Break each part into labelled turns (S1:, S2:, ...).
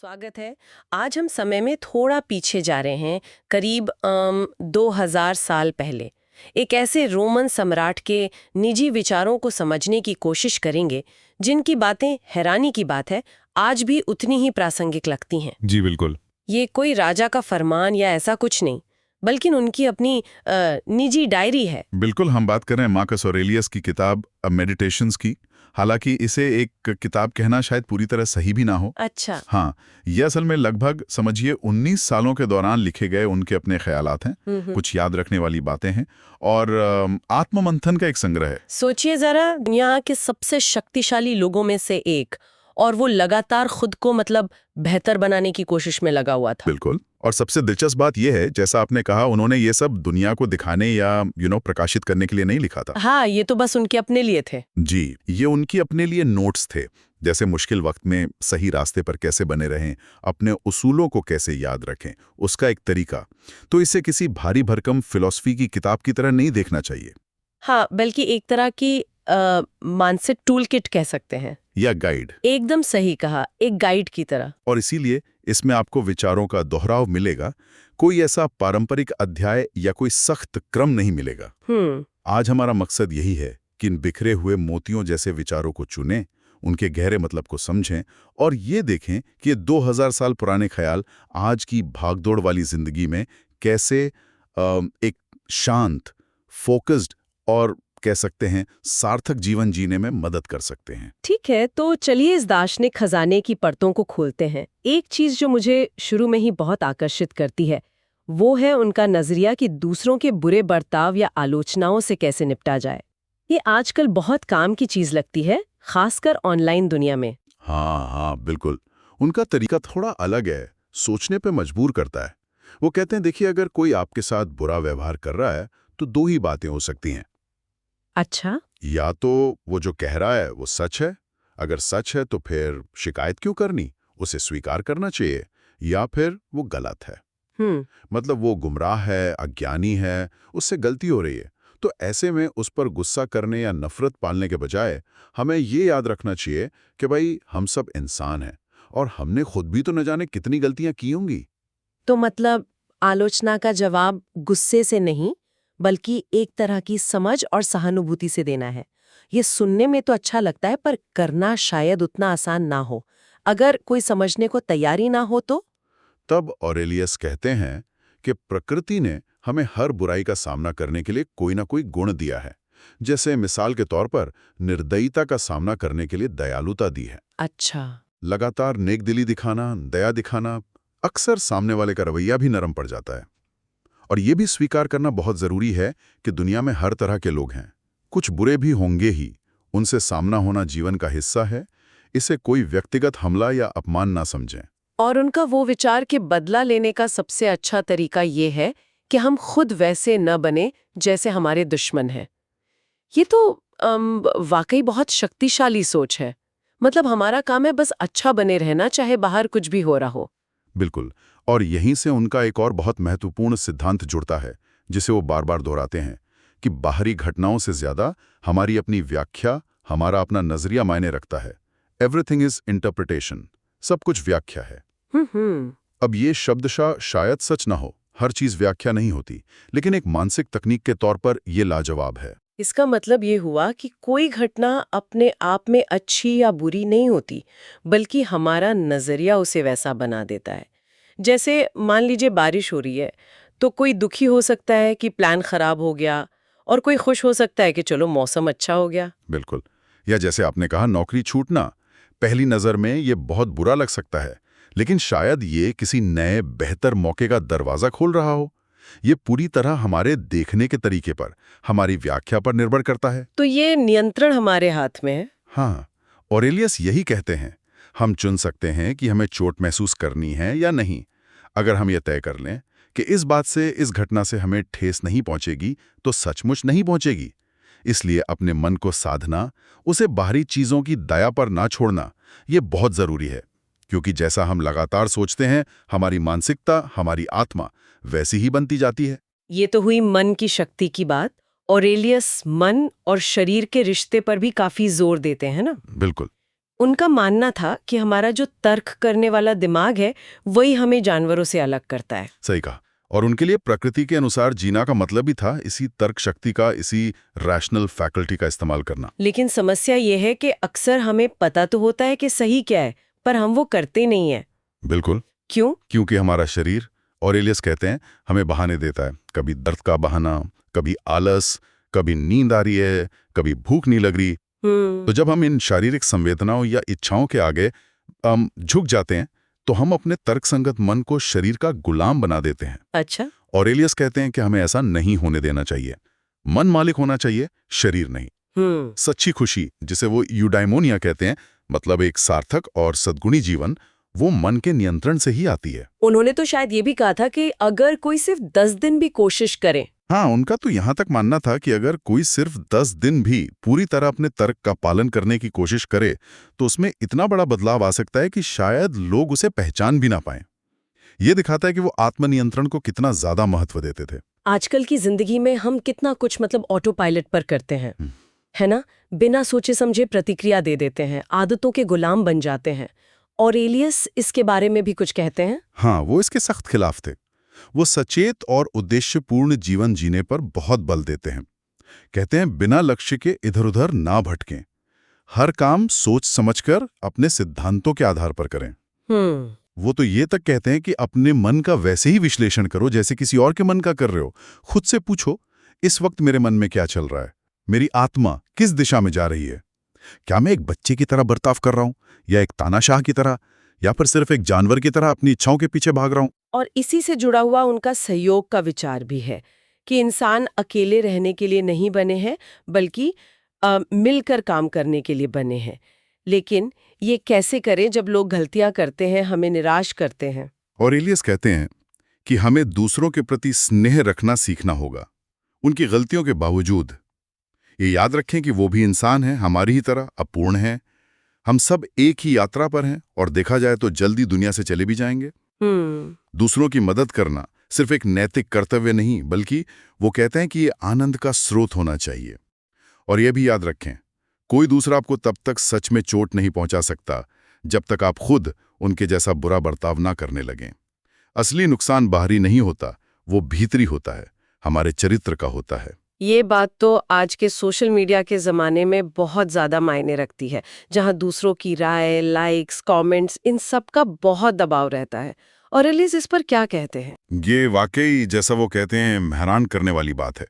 S1: स्वागत है। आज हम समय में थोड़ा पीछे जा रहे हैं, करीब 2000 साल पहले। एक ऐसे रोमन सम्राट के निजी विचारों को समझने की कोशिश करेंगे, जिनकी बातें, हैरानी की बात है, आज भी उतनी ही प्रासंगिक लगती हैं।
S2: जी बिल्कुल।
S1: ये कोई राजा का फरमान या ऐसा कुछ नहीं, बल्कि उनकी अपनी निजी डायरी है।
S2: बिल्कुल हम बात कर रहे हैं मार्कस ऑरेलियस की किताब मेडिटेशंस की। हालांकि इसे एक किताब कहना शायद पूरी तरह सही भी ना हो।
S1: अच्छा।
S2: हाँ, ये असल में लगभग समझिए 19 सालों के दौरान लिखे गए उनके अपने ख्यालात हैं, कुछ याद रखने वाली बातें हैं और आत्ममंथन का एक संग्रह है।
S1: सोचिए जरा, दुनिया के सबसे शक्तिशाली लोगों में से एक, और वो लगातार खुद को बेहतर बनाने की कोशिश में लगा हुआ था।
S2: बिल्कुल। और सबसे दिलचस्प बात यह है, जैसा आपने कहा, उन्होंने ये सब दुनिया को दिखाने या प्रकाशित करने के लिए नहीं लिखा था।
S1: हाँ, ये तो बस उनके अपने लिए थे।
S2: जी, ये उनकी अपने लिए नोट्स थे, जैसे मुश्किल वक्त में सही रास्ते पर कैसे बने रहें, अपने उसूलों को कैसे याद रखें, उसका एक तरीका। तो इसे किसी भारी भरकम फिलॉसफी की किताब की तरह नहीं देखना चाहिए।
S1: हाँ, बल्कि एक तरह की मानसिक टूल किट कह सकते हैं।
S2: या गाइड।
S1: एकदम सही कहा, एक गाइड की तरह।
S2: और इसीलिए इसमें आपको विचारों का दोहराव मिलेगा, कोई ऐसा पारंपरिक अध्याय या कोई सख्त क्रम नहीं मिलेगा। आज हमारा मकसद यही है कि इन बिखरे हुए मोतियों जैसे विचारों को चुनें, उनके गहरे मतलब को समझें और ये देखें कि ये 2000 साल पुराने ख्याल आज की भागदौड़ वाली जिंदगी में कैसे एक शांत, फोकस्ड और कह सकते हैं सार्थक जीवन जीने में मदद कर सकते हैं।
S1: ठीक है, तो चलिए इस दार्शनिक खजाने की परतों को खोलते हैं। एक चीज जो मुझे शुरू में ही बहुत आकर्षित करती है, वो है उनका नजरिया कि दूसरों के बुरे बर्ताव या आलोचनाओं से कैसे निपटा जाए। ये आजकल बहुत काम की चीज लगती है, खासकर ऑनलाइन दुनिया में।
S2: हाँ हाँ बिल्कुल। उनका तरीका थोड़ा अलग है, सोचने पे मजबूर करता है। वो कहते हैं, देखिए, अगर कोई आपके साथ बुरा व्यवहार कर रहा है तो दो ही बातें हो सकती हैं।
S1: अच्छा।
S2: या तो वो जो कह रहा है वो सच है, अगर सच है तो फिर शिकायत क्यों करनी, उसे स्वीकार करना चाहिए, या फिर वो गलत है, मतलब वो गुमराह है, अज्ञानी है, उससे गलती हो रही है। तो ऐसे में उस पर गुस्सा करने या नफरत पालने के बजाय हमें ये याद रखना चाहिए कि भाई, हम सब इंसान हैं और हमने खुद भी तो न जाने कितनी गलतियां की होंगी।
S1: तो आलोचना का जवाब गुस्से से नहीं, बल्कि एक तरह की समझ और सहानुभूति से देना है। ये सुनने में तो अच्छा लगता है, पर करना शायद उतना आसान ना हो। अगर कोई समझने को तैयारी ना हो तो?
S2: तब ऑरेलियस कहते हैं कि प्रकृति ने हमें हर बुराई का सामना करने के लिए कोई ना कोई गुण दिया है। जैसे मिसाल के तौर पर निर्दयता का सामना करने के लिए दयालुता दी है।
S1: अच्छा।
S2: लगातार नेकदिली दिखाना, दया दिखाना, अक्सर सामने वाले का रवैया भी नरम पड़ जाता है। और ये भी स्वीकार करना बहुत जरूरी है कि दुनिया में हर तरह के लोग हैं, कुछ बुरे भी होंगे ही, उनसे सामना होना जीवन का हिस्सा है। इसे कोई व्यक्तिगत हमला या अपमान ना समझें।
S1: और उनका वो विचार कि बदला लेने का सबसे अच्छा तरीका ये है कि हम खुद वैसे न बने जैसे हमारे दुश्मन हैं। ये तो वाकई बहुत शक्तिशाली सोच है। हमारा काम है बस अच्छा बने रहना, चाहे बाहर कुछ भी हो रहा हो।
S2: बिल्कुल। और यहीं से उनका एक और बहुत महत्वपूर्ण सिद्धांत जुड़ता है, जिसे वो बार बार दोहराते हैं, कि बाहरी घटनाओं से ज्यादा हमारी अपनी व्याख्या, हमारा अपना नजरिया मायने रखता है। एवरीथिंग इज इंटरप्रिटेशन, सब कुछ व्याख्या है। अब ये शब्दशः शायद सच ना हो, हर चीज व्याख्या नहीं होती, लेकिन एक मानसिक तकनीक के तौर पर ये लाजवाब है।
S1: इसका मतलब ये हुआ कि कोई घटना अपने आप में अच्छी या बुरी नहीं होती, बल्कि हमारा नजरिया उसे वैसा बना देता है। जैसे मान लीजिए बारिश हो रही है, तो कोई दुखी हो सकता है कि प्लान खराब हो गया, और कोई खुश हो सकता है कि चलो मौसम अच्छा हो गया।
S2: बिल्कुल। या जैसे आपने कहा, नौकरी छूटना, पहली नजर में ये बहुत बुरा लग सकता है, लेकिन शायद ये किसी नए बेहतर मौके का दरवाजा खोल रहा हो। ये पूरी तरह हमारे देखने के तरीके पर, हमारी व्याख्या पर निर्भर करता है।
S1: तो ये नियंत्रण हमारे हाथ में है।
S2: हाँ, ऑरेलियस यही कहते हैं, हम चुन सकते हैं कि हमें चोट महसूस करनी है या नहीं। अगर हम ये तय कर लें कि इस बात से, इस घटना से हमें ठेस नहीं पहुंचेगी, तो सचमुच नहीं पहुंचेगी। इसलिए अपने मन को साधना, उसे बाहरी चीजों की दया पर ना छोड़ना, ये बहुत जरूरी है। क्योंकि जैसा हम लगातार सोचते हैं, हमारी मानसिकता, हमारी आत्मा वैसी ही बनती जाती है।
S1: ये तो हुई मन की शक्ति की बात। ऑरेलियस मन और शरीर के रिश्ते पर भी काफी जोर देते हैं ना।
S2: बिल्कुल।
S1: उनका मानना था कि हमारा जो तर्क करने वाला दिमाग है वही हमें जानवरों से अलग करता है।
S2: सही कहा। और उनके लिए प्रकृति के अनुसार जीना का मतलब ही था इसी तर्क शक्ति का, इसी रैशनल फैकल्टी का इस्तेमाल करना।
S1: लेकिन समस्या ये है कि अक्सर हमें पता तो होता है कि सही क्या है, पर हम वो करते नहीं हैं।
S2: बिल्कुल।
S1: क्यों?
S2: क्योंकि हमारा शरीर, ऑरेलियस कहते हैं, हमें बहाने देता है। कभी दर्द का बहाना, कभी आलस, कभी नींद आ रही है, कभी भूख नहीं लग रही। तो जब हम इन शारीरिक संवेदनाओं या इच्छाओं के आगे झुक जाते हैं तो हम अपने तर्कसंगत मन को शरीर का गुलाम बना देते हैं।
S1: अच्छा।
S2: ऑरेलियस कहते हैं कि हमें ऐसा नहीं होने देना चाहिए। मन मालिक होना चाहिए, शरीर नहीं। सच्ची खुशी, जिसे वो यूडाइमोनिया कहते हैं, मतलब एक सार्थक और सद्गुणी जीवन, वो मन के नियंत्रण से ही आती है।
S1: उन्होंने तो शायद ये भी कहा था कि अगर कोई सिर्फ 10 दिन भी कोशिश करे।
S2: हाँ, उनका तो यहाँ तक मानना था कि अगर कोई सिर्फ 10 दिन भी पूरी तरह अपने तर्क का पालन करने की कोशिश करे तो उसमें इतना बड़ा बदलाव आ सकता है कि शायद लोग उसे पहचान भी ना पाएं। ये दिखाता है कि वो आत्मनियंत्रण को कितना ज्यादा महत्व देते थे।
S1: आजकल की जिंदगी में हम कितना कुछ ऑटो पायलट पर करते हैं, है ना? बिना सोचे समझे प्रतिक्रिया दे देते हैं, आदतों के गुलाम बन जाते हैं। ऑरेलियस इसके बारे में भी कुछ कहते हैं।
S2: हाँ, वो इसके सख्त खिलाफ थे। वो सचेत और उद्देश्यपूर्ण जीवन जीने पर बहुत बल देते हैं। कहते हैं बिना लक्ष्य के इधर उधर ना भटकें, हर काम सोच समझकर अपने सिद्धांतों के आधार पर करें। वो तो ये तक कहते हैं कि अपने मन का वैसे ही विश्लेषण करो जैसे किसी और के मन का कर रहे हो। खुद से पूछो, इस वक्त मेरे मन में क्या चल रहा है? मेरी आत्मा किस दिशा में जा रही है? क्या मैं एक बच्चे की तरह बर्ताव कर रहा हूं, या एक तानाशाह की तरह, या फिर सिर्फ एक जानवर की तरह अपनी इच्छाओं के पीछे भाग रहा हूं?
S1: और इसी से जुड़ा हुआ उनका सहयोग का विचार भी है कि इंसान अकेले रहने के लिए नहीं बने हैं, बल्कि मिलकर काम करने के लिए बने हैं। लेकिन ये कैसे करें जब लोग गलतियां करते हैं, हमें निराश करते हैं?
S2: ऑरेलियस कहते हैं कि हमें दूसरों के प्रति स्नेह रखना सीखना होगा, उनकी गलतियों के बावजूद। ये याद रखें कि वो भी इंसान हैं, हमारी ही तरह अपूर्ण हैं। हम सब एक ही यात्रा पर हैं और देखा जाए तो जल्दी दुनिया से चले भी जाएंगे। दूसरों की मदद करना सिर्फ एक नैतिक कर्तव्य नहीं, बल्कि वो कहते हैं कि ये आनंद का स्रोत होना चाहिए। और ये भी याद रखें, कोई दूसरा आपको तब तक सच में चोट नहीं पहुंचा सकता जब तक आप खुद उनके जैसा बुरा बर्ताव ना करने लगें। असली नुकसान बाहरी नहीं होता, वो भीतरी होता है, हमारे चरित्र का होता है।
S1: ये बात तो आज के सोशल मीडिया के ज़माने में बहुत ज़्यादा मायने रखती है, जहाँ दूसरों की राय, लाइक्स, कमेंट्स, इन सब का बहुत दबाव रहता है। और ऑरेलियस इस पर क्या कहते हैं?
S2: ये वाकई, जैसा वो कहते हैं, हैरान करने वाली बात है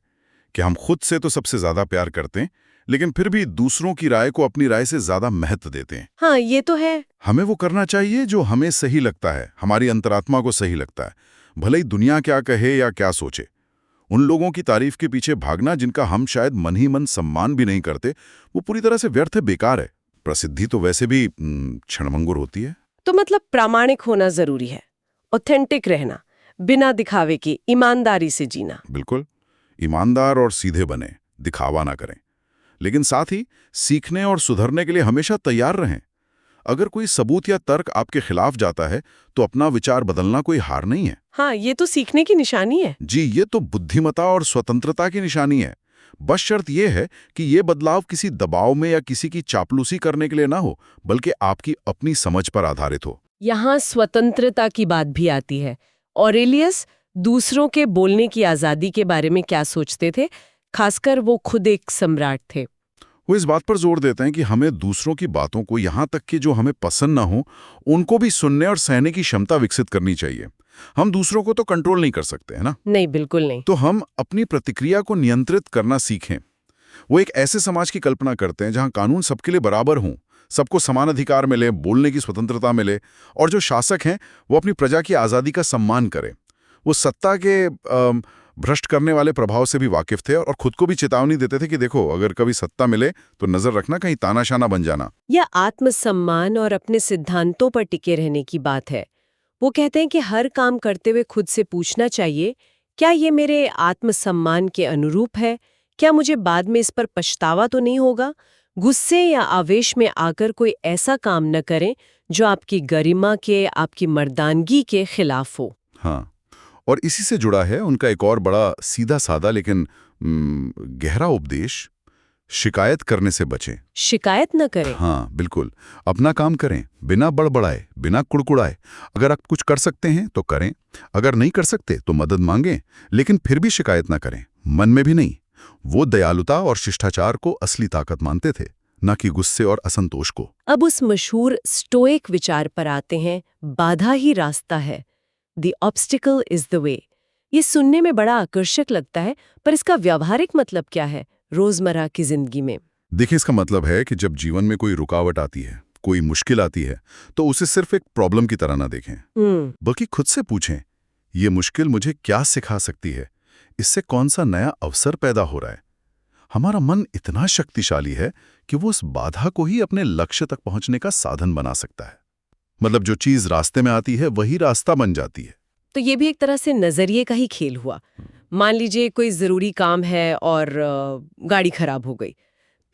S2: कि हम खुद से तो सबसे ज्यादा प्यार करते हैं, लेकिन फिर भी दूसरों की राय को अपनी राय से ज्यादा महत्व देते हैं।
S1: हाँ, ये तो है।
S2: हमें वो करना चाहिए जो हमें सही लगता है, हमारी अंतरात्मा को सही लगता है, भले ही दुनिया क्या कहे या क्या सोचे। उन लोगों की तारीफ के पीछे भागना जिनका हम शायद मन ही मन सम्मान भी नहीं करते, वो पूरी तरह से व्यर्थ है, बेकार है। प्रसिद्धि तो वैसे भी क्षणभंगुर होती है।
S1: तो प्रामाणिक होना जरूरी है, ऑथेंटिक रहना, बिना दिखावे के ईमानदारी से जीना।
S2: बिल्कुल, ईमानदार और सीधे बने, दिखावा ना करें, लेकिन साथ ही सीखने और सुधरने के लिए हमेशा तैयार रहें। अगर कोई सबूत या तर्क आपके खिलाफ जाता है तो अपना विचार बदलना कोई हार नहीं है।
S1: हाँ, ये तो सीखने की निशानी है।
S2: जी, ये तो बुद्धिमता और स्वतंत्रता की निशानी है। बस शर्त यह है कि ये बदलाव किसी दबाव में या किसी की चापलूसी करने के लिए ना हो, बल्कि आपकी अपनी समझ पर आधारित हो।
S1: यहाँ स्वतंत्रता की बात भी आती है। ऑरेलियस दूसरों के बोलने की आजादी के बारे में क्या सोचते थे? खासकर वो खुद एक सम्राट थे।
S2: वो इस बात पर जोर देते हैं कि हमें दूसरों की बातों को, यहाँ तक कि जो हमें पसंद ना हो, उनको भी सुनने और सहने की क्षमता विकसित करनी चाहिए। हम दूसरों को तो कंट्रोल नहीं कर सकते, है ना?
S1: नहीं, बिल्कुल नहीं।
S2: तो हम अपनी प्रतिक्रिया को नियंत्रित करना सीखें। वो एक ऐसे समाज की कल्पना करते हैं जहां कानून सबके लिए बराबर हों, सबको समान अधिकार मिले, बोलने की स्वतंत्रता मिले, और जो शासक हैं वो अपनी प्रजा की आज़ादी का सम्मान करें। वो सत्ता के भ्रष्ट करने वाले प्रभाव से भी वाकिफ थे और खुद को भी चेतावनी देते थे कि देखो, अगर कभी सत्ता मिले तो नजर रखना, कहीं तानाशाह ना बन जाना।
S1: यह आत्मसम्मान और अपने सिद्धांतों पर टिके रहने की बात है। वो कहते हैं कि हर काम करते हुए खुद से पूछना चाहिए, क्या ये मेरे आत्मसम्मान के अनुरूप है? क्या मुझे बाद में इस पर पछतावा तो नहीं होगा? गुस्से या आवेश में आकर कोई ऐसा काम न करें जो आपकी गरिमा के, आपकी मर्दानगी के खिलाफ हो।
S2: हाँ, और इसी से जुड़ा है उनका एक और बड़ा सीधा साधा लेकिन गहरा उपदेश, शिकायत करने से बचें।
S1: शिकायत न करें।
S2: हाँ बिल्कुल, अपना काम करें, बिना बड़बड़ाए, बिना कुड़कुड़ाए। अगर आप कुछ कर सकते हैं तो करें, अगर नहीं कर सकते तो मदद मांगें, लेकिन फिर भी शिकायत ना करें, मन में भी नहीं। वो दयालुता और शिष्टाचार को असली ताकत मानते थे, न कि गुस्से और असंतोष को।
S1: अब उस मशहूर स्टोइक विचार पर आते हैं, बाधा ही रास्ता है। The obstacle is the way। ये सुनने में बड़ा आकर्षक लगता है, पर इसका व्यावहारिक मतलब क्या है रोजमर्रा की जिंदगी में?
S2: देखिए, इसका मतलब है कि जब जीवन में कोई रुकावट आती है, कोई मुश्किल आती है, तो उसे सिर्फ एक प्रॉब्लम की तरह ना देखें, बल्कि खुद से पूछें, ये मुश्किल मुझे क्या सिखा सकती है? इससे कौन सा नया अवसर पैदा हो रहा है? हमारा मन इतना शक्तिशाली है कि वो उस बाधा को ही अपने लक्ष्य तक पहुंचने का साधन बना सकता है। मतलब जो चीज रास्ते में आती है वही रास्ता बन जाती है।
S1: तो ये भी एक तरह से नजरिए का ही खेल हुआ। मान लीजिए कोई जरूरी काम है और गाड़ी खराब हो गई,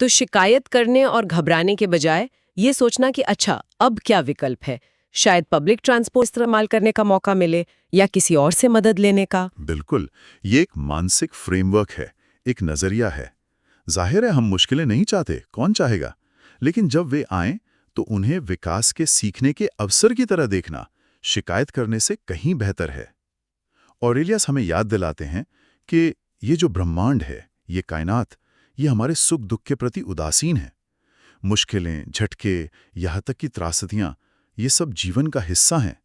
S1: तो शिकायत करने और घबराने के बजाय ये सोचना कि अच्छा अब क्या विकल्प है, शायद पब्लिक ट्रांसपोर्ट इस्तेमाल करने का मौका मिले या किसी और से मदद लेने का।
S2: बिल्कुल, ये एक मानसिक फ्रेमवर्क है, एक नजरिया है। जाहिर है हम मुश्किलें नहीं चाहते, कौन चाहेगा, लेकिन जब वे आएं तो उन्हें विकास के सीखने के अवसर की तरह देखना शिकायत करने से कहीं बेहतर है। ऑरेलियस हमें याद दिलाते हैं कि ये जो ब्रह्मांड है, ये कायनात, ये हमारे सुख दुख के प्रति उदासीन है। मुश्किलें, झटके, यहाँ तक कि त्रासदियां, ये सब जीवन का हिस्सा हैं।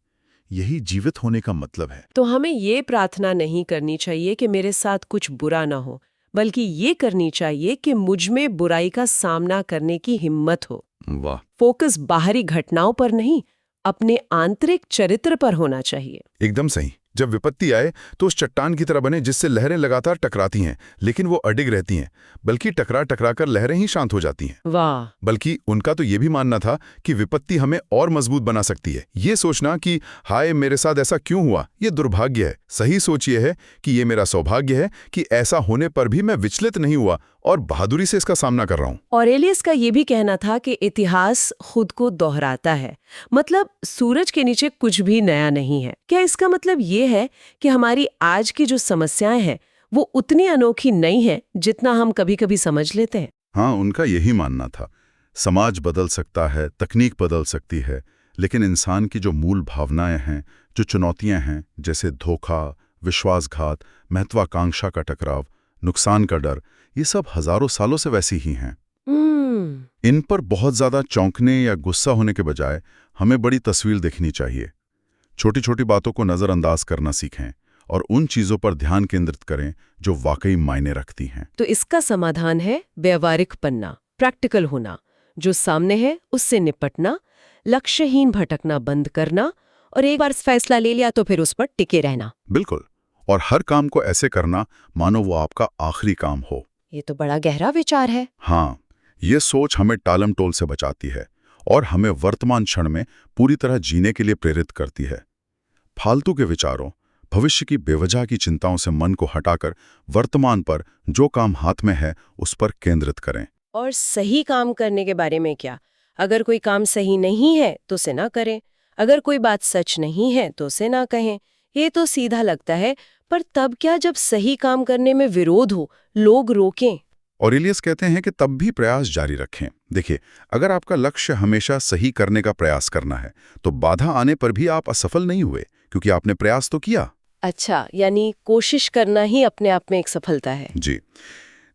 S2: यही जीवित होने का मतलब है।
S1: तो हमें ये प्रार्थना नहीं करनी चाहिए कि मेरे साथ कुछ बुरा ना हो, बल्कि ये करनी चाहिए कि मुझ में बुराई का सामना करने की हिम्मत हो।
S2: वाह!
S1: फोकस बाहरी घटनाओं पर नहीं, अपने आंतरिक चरित्र पर होना चाहिए।
S2: एकदम सही। जब विपत्ति आए तो उस चट्टान की तरह बने जिससे लहरें लगातार टकराती हैं, लेकिन वो अडिग रहती हैं, बल्कि टकरा टकरा कर लहरें ही शांत हो जाती हैं।
S1: वाह!
S2: बल्कि उनका तो ये भी मानना था कि विपत्ति हमें और मजबूत बना सकती है। ये सोचना कि हाय मेरे साथ ऐसा क्यों हुआ, ये दुर्भाग्य है। सही सोच ये है कि ये मेरा सौभाग्य है कि ऐसा होने पर भी मैं विचलित नहीं हुआ और बहादुरी से इसका सामना कर रहा हूँ।
S1: ऑरेलियस का ये भी कहना था कि इतिहास खुद को दोहराता है, मतलब सूरज के नीचे कुछ भी नया नहीं है। क्या इसका मतलब ये है कि हमारी आज की जो समस्याएं हैं वो उतनी अनोखी नहीं है जितना हम कभी-कभी समझ लेते हैं?
S2: हाँ, उनका यही मानना था। समाज बदल सकता है, तकनीक बदल सकती है, लेकिन इंसान की जो मूल भावनाएं हैं, जो चुनौतियां हैं, जैसे धोखा, विश्वासघात, महत्वाकांक्षा का टकराव, नुकसान का डर, ये सब हजारों सालों से वैसी ही हैं। इन पर बहुत ज्यादा चौंकने या गुस्सा होने के बजाय हमें बड़ी तस्वीर देखनी चाहिए। छोटी छोटी बातों को नजरअंदाज करना सीखें और उन चीजों पर ध्यान केंद्रित करें जो वाकई मायने रखती हैं।
S1: तो इसका समाधान है व्यवहारिक बनना, प्रैक्टिकल होना, जो सामने है उससे निपटना, लक्ष्यहीन भटकना बंद करना और एक बार फैसला ले लिया तो फिर उस पर टिके रहना।
S2: बिल्कुल, और हर काम को ऐसे करना मानो वो आपका आखिरी काम हो।
S1: ये तो बड़ा गहरा विचार है।
S2: हाँ, ये सोच हमें टालमटोल से बचाती है और हमें वर्तमान क्षण में पूरी तरह जीने के लिए प्रेरित करती है। फालतू के विचारों, भविष्य की बेवजह की चिंताओं से मन को हटाकर वर्तमान पर जो काम हाथ में है उस पर केंद्रित करें।
S1: और सही काम करने के बारे में क्या? अगर कोई काम सही नहीं है तो उसे ना करें, अगर कोई बात सच नहीं है तो उसे ना कहें। ये तो सीधा लगता है, पर तब क्या जब सही काम करने में विरोध हो, लोग रोकें?
S2: ऑरेलियस कहते हैं कि तब भी प्रयास जारी रखें। देखिए, अगर आपका लक्ष्य हमेशा सही करने का प्रयास करना है तो बाधा आने पर भी आप असफल नहीं हुए, क्योंकि आपने प्रयास तो किया।
S1: अच्छा, यानी कोशिश करना ही अपने आप में एक सफलता है।
S2: जी,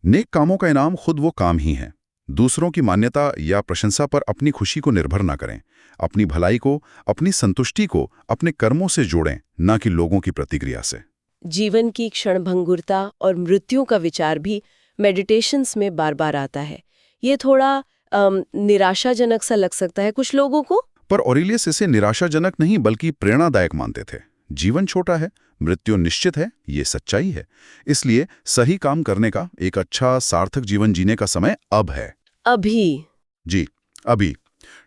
S2: नेक कामों का इनाम खुद वो काम ही है। दूसरों की मान्यता या प्रशंसा पर अपनी खुशी को निर्भर ना करें। अपनी भलाई को, अपनी संतुष्टि को अपने कर्मों से जोड़ें, ना कि लोगों की प्रतिक्रिया से।
S1: जीवन की क्षणभंगुरता और मृत्यु का विचार भी मेडिटेशंस में बार बार आता है। ये थोड़ा निराशाजनक सा लग सकता है कुछ लोगों को,
S2: पर ऑरेलियस इसे निराशाजनक नहीं बल्कि प्रेरणादायक मानते थे। जीवन छोटा है, मृत्यु निश्चित है, ये सच्चाई है। इसलिए सही काम करने का, एक अच्छा सार्थक जीवन जीने का समय अब है।
S1: अभी?
S2: जी, अभी।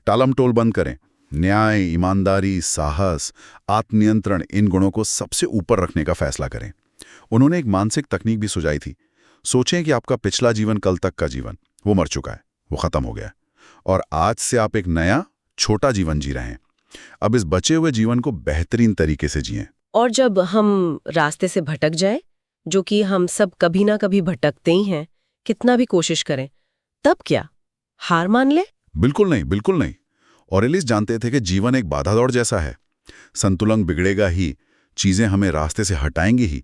S2: टालमटोल बंद करें। न्याय, ईमानदारी, साहस, आत्मनियंत्रण, इन गुणों को सबसे ऊपर रखने का फैसला करें। उन्होंने एक मानसिक तकनीक भी सुझाई थी। सोचें कि आपका पिछला जीवन, कल तक का जीवन, वो मर चुका है, वो खत्म हो गया, और आज से आप एक नया छोटा जीवन जी रहे हैं। अब इस बचे हुए जीवन को बेहतरीन तरीके से जिएं।
S1: और जब हम रास्ते से भटक जाए, जो कि हम सब कभी ना कभी भटकते ही हैं, कितना भी कोशिश करें, तब क्या, हार मान ले?
S2: बिल्कुल नहीं, बिल्कुल नहीं। ऑरेलिस जानते थे कि जीवन एक बाधा दौड़ जैसा है। संतुलन बिगड़ेगा ही, चीजें हमें रास्ते से हटाएंगी ही।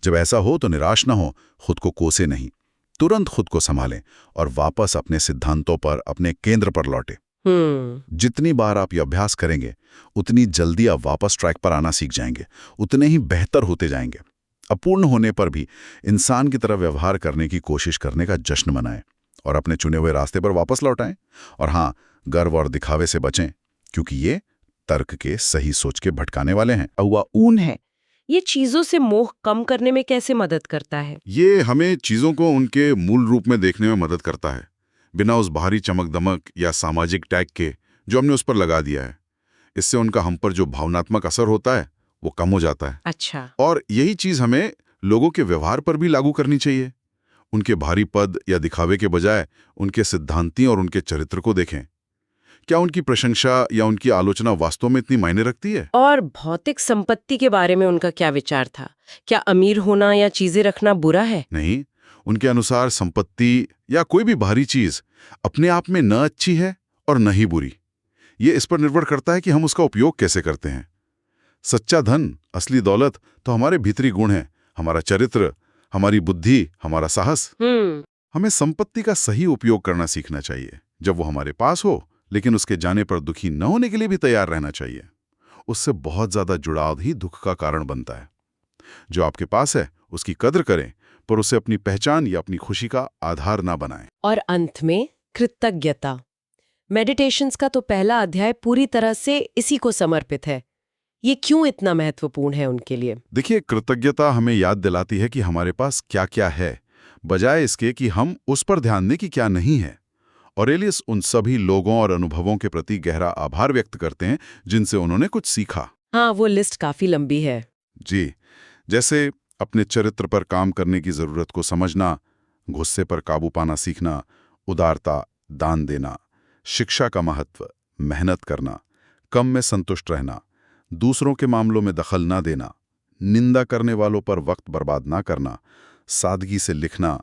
S2: जब ऐसा हो तो निराश ना हो, खुद को कोसे नहीं, तुरंत खुद को संभालें और वापस अपने सिद्धांतों पर, अपने केंद्र पर लौटे। जितनी बार आप ये अभ्यास करेंगे, उतनी जल्दी आप वापस ट्रैक पर आना सीख जाएंगे, उतने ही बेहतर होते जाएंगे। अपूर्ण होने पर भी इंसान की तरह व्यवहार करने की कोशिश करने का जश्न मनाएं और अपने चुने हुए रास्ते पर वापस लौटाएं। और हाँ, गर्व और दिखावे से बचें, क्योंकि ये तर्क के सही सोच के भटकाने वाले हैं।
S1: हुआ ऊन है, ये चीजों से मोह कम करने में कैसे मदद करता है?
S2: ये हमें चीजों को उनके मूल रूप में देखने में मदद करता है, बिना उस बाहरी चमक दमक या सामाजिक टैग के जो हमने उस पर लगा दिया है। इससे उनका हम पर जो भावनात्मक असर होता है वो कम हो जाता है।
S1: अच्छा।
S2: और यही चीज हमें लोगों के व्यवहार पर भी लागू करनी चाहिए। उनके भारी पद या दिखावे के बजाय उनके सिद्धांती और उनके चरित्र को देखें। क्या उनकी प्रशंसा या उनकी आलोचना वास्तव में इतनी मायने रखती है?
S1: और भौतिक संपत्ति के बारे में उनका क्या विचार था? क्या अमीर होना या चीजें रखना बुरा है?
S2: नहीं, उनके अनुसार संपत्ति या कोई भी बाहरी चीज अपने आप में न अच्छी है और न ही बुरी। ये इस पर निर्भर करता है कि हम उसका उपयोग कैसे करते हैं। सच्चा धन, असली दौलत तो हमारे भीतरी गुण है, हमारा चरित्र, हमारी बुद्धि, हमारा साहस। हमें संपत्ति का सही उपयोग करना सीखना चाहिए, जब वो हमारे पास हो, लेकिन उसके जाने पर दुखी न होने के लिए भी तैयार रहना चाहिए। उससे बहुत ज्यादा जुड़ाव ही दुख का कारण बनता है। जो आपके पास है उसकी कद्र करें, पर उसे अपनी पहचान या अपनी खुशी का आधार ना बनाएं।
S1: और अंत में कृतज्ञता। मेडिटेशंस का तो पहला अध्याय पूरी तरह से इसी को समर्पित है। ये क्यों इतना महत्वपूर्ण है उनके लिए?
S2: देखिए, कृतज्ञता हमें याद दिलाती है कि हमारे पास क्या क्या है, बजाय इसके कि हम उस पर ध्यान दें कि क्या नहीं है। ऑरेलियस उन सभी लोगों और अनुभवों के प्रति गहरा आभार व्यक्त करते हैं जिनसे उन्होंने कुछ सीखा।
S1: हाँ, वो लिस्ट काफी लंबी है।
S2: जी, जैसे अपने चरित्र पर काम करने की जरूरत को समझना, गुस्से पर काबू पाना सीखना, उदारता, दान देना, शिक्षा का महत्व, मेहनत करना, कम में संतुष्ट रहना, दूसरों के मामलों में दखल ना देना, निंदा करने वालों पर वक्त बर्बाद ना करना, सादगी से लिखना,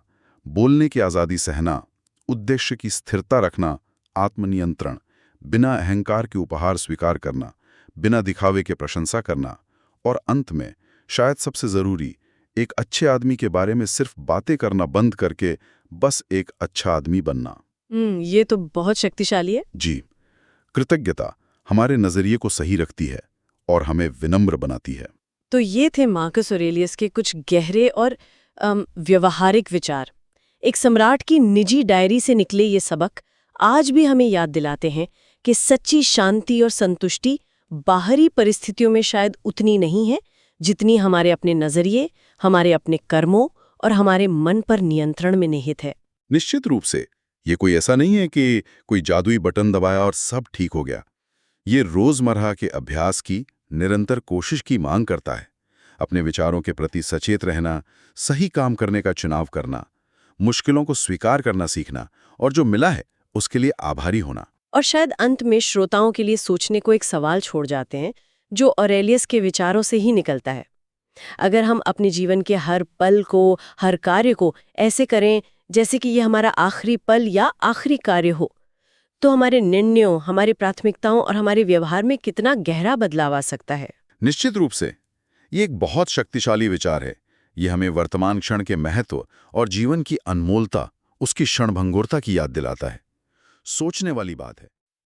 S2: बोलने की आज़ादी सहना, उद्देश्य की स्थिरता रखना, आत्मनियंत्रण, बिना अहंकार के उपहार स्वीकार करना, बिना दिखावे के प्रशंसा करना, और अंत में शायद सबसे जरूरी, एक अच्छे आदमी के बारे में सिर्फ बातें करना बंद करके बस एक अच्छा आदमी बनना।
S1: ये तो बहुत शक्तिशाली है।
S2: जी, कृतज्ञता हमारे नजरिए को सही रखती है और हमें विनम्र बनाती है।
S1: तो ये थे मार्कस ऑरेलियस के कुछ गहरे और व्यवहारिक विचार। एक सम्राट की निजी डायरी से निकले ये सबक आज भी हमें याद दिलाते हैं कि सच्ची शांति और संतुष्टि बाहरी परिस्थितियों में शायद उतनी नहीं है जितनी हमारे अपने नजरिए, हमारे अपने कर्मों और हमारे मन पर नियंत्रण में निहित है।
S2: निश्चित रूप से ये कोई ऐसा नहीं है कि कोई जादुई बटन दबाया और सब ठीक हो गया। ये रोजमर्रा के अभ्यास की निरंतर कोशिश की मांग करता है। अपने विचारों के प्रति सचेत रहना, सही काम करने का चुनाव करना, मुश्किलों को स्वीकार करना सीखना और जो मिला है उसके लिए आभारी होना।
S1: और शायद अंत में श्रोताओं के लिए सोचने को एक सवाल छोड़ जाते हैं जो ऑरेलियस के विचारों से ही निकलता है। अगर हम अपने जीवन के हर पल को, हर कार्य को ऐसे करें जैसे कि ये हमारा आखिरी पल या आखिरी कार्य हो, तो हमारे निर्णयों, हमारी प्राथमिकताओं और हमारे व्यवहार में कितना गहरा बदलाव आ सकता है।
S2: निश्चित रूप से ये एक बहुत शक्तिशाली विचार है। ये हमें वर्तमान क्षण के महत्व और जीवन की अनमोलता, उसकी क्षणभंगुरता की याद दिलाता है। सोचने वाली बात है।